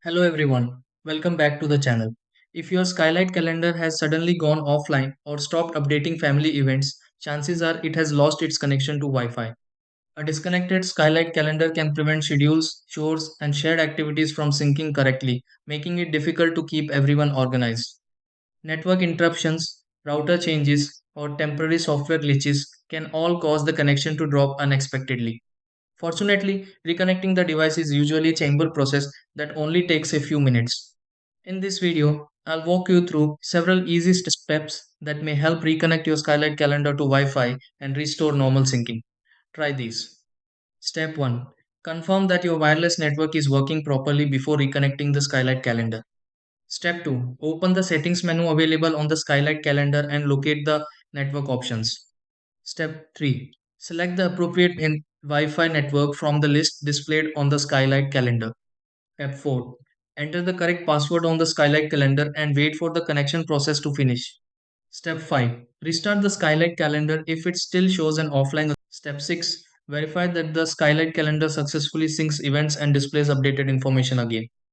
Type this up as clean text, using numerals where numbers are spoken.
Hello everyone, welcome back to the channel. If your Skylight calendar has suddenly gone offline or stopped updating family events, chances are it has lost its connection to Wi Fi. A disconnected Skylight calendar can prevent schedules, chores, and shared activities from syncing correctly, making it difficult to keep everyone organized. Network interruptions, router changes, or temporary software glitches can all cause the connection to drop unexpectedly. Fortunately, reconnecting the device is usually a chamber process that only takes a few minutes. In this video, I'll walk you through several easy steps that may help reconnect your Skylight calendar to Wi Fi and restore normal syncing. Try these. Step 1. Confirm that your wireless network is working properly before reconnecting the Skylight calendar. Step 2. Open the settings menu available on the Skylight calendar and locate the network options. Step 3. Select the appropriate Wi-Fi network from the list displayed on the Skylight calendar. Step 4. Enter the correct password on the Skylight calendar and wait for the connection process to finish. Step 5. Restart the Skylight calendar if it still shows an offline. Step 6. Verify that the Skylight calendar successfully syncs events and displays updated information again.